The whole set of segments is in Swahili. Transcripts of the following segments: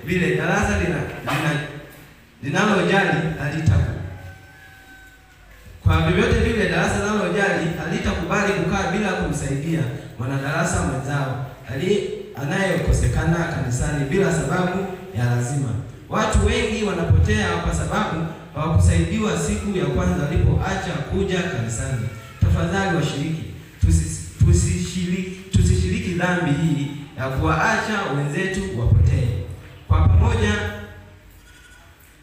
vile darasa linalojali halitaku. Kwa vyovyote vile darasa linalojali halitakubali kukaa bila kumsaidia mwanadarasa mwenzao anayekosekana kanisani bila sababu ya lazima. Watu wengi wanapotea kwa sababu hawakusaidiwa siku ya kwanza walipoacha kuja kanisani. Tafadhali washiriki, tusishiriki dhambi hii ya kuwaacha wenzetu wapotee.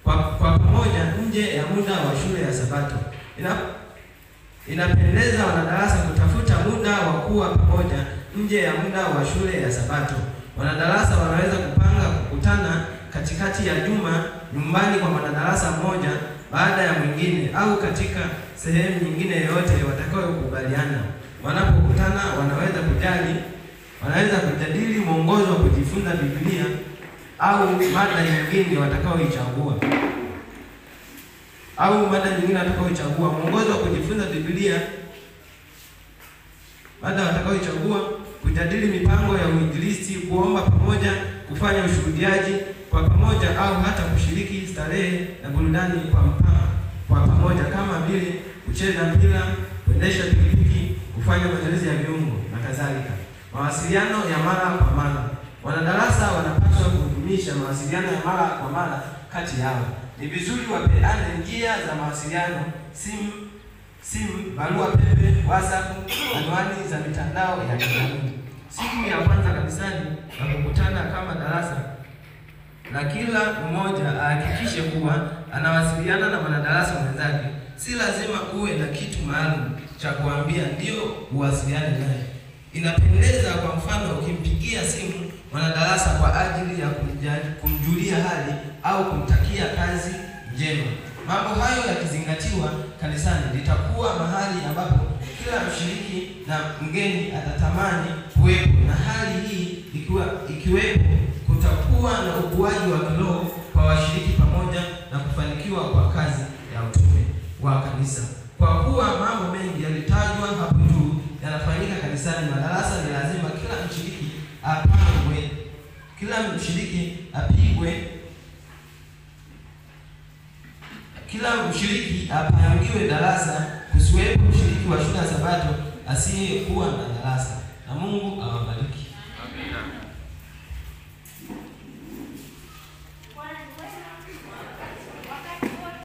Kwa pamoja nje ya muda wa shule ya Sabato. Inapendeza wanadarasa kutafuta muda wa kuwa pamoja nje ya muda wa shule ya Sabato. Wanadarasa wanaweza kupanga kukutana katikati ya juma nyumbani kwa mwanadarasa mmoja baada ya mwingine, au katika sehemu nyingine yoyote watakayokubaliana. Wanapokutana wanaweza kujadili mwongozo wa kujifunza Biblia au mada nyingine watakaoichagua. Mwongozo wa kujifunza Biblia, mada watakaoichagua, kujadili mipango ya uinjilisti, kuomba pamoja, kufanya ushuhudiaji kwa pamoja, au hata kushiriki starehe na burudani kwa pamoja kama vile kucheza mpira, kuendesha pikipiki, kufanya mazoezi ya viungo na kadhalika. Mawasiliano ya mara kwa mara. Wanadarasa wanapaswa kudumisha mawasiliano ya mara kwa mara kati yao. Ni vizuri wapeane njia za mawasiliano: simu, barua pepe, WhatsApp, anwani za mitandao ya kijamii. Siku ya kwanza kanisani na kukutana kama darasa, na kila mmoja ahakikishe kuwa anawasiliana na mwanadarasa mwenzake. Si lazima uwe na kitu maalum cha kuambia ndio uwasiliane naye. Inapendeza kwa mfano ukimpigia simu mwanadarasa kwa ajili ya kumjulia hali au kumtakia kazi njema. Mambo hayo yakizingatiwa, kanisani litakuwa mahali ambapo kila mshiriki na mgeni atatamani kuwepo, na hali hii ikiwepo, kutakuwa na ukuaji wa kiroho kwa washiriki pamoja na kufanikiwa kwa kazi ya utume wa kanisa. Kwa kuwa mambo mengi yalitajwa hapo juu yanafanyika kanisani, madarasa ni lazima kila mshiriki apangiwe darasa, kusiwepo mshiriki wa shule ya Sabato asiyekuwa na darasa. Na Mungu awabariki.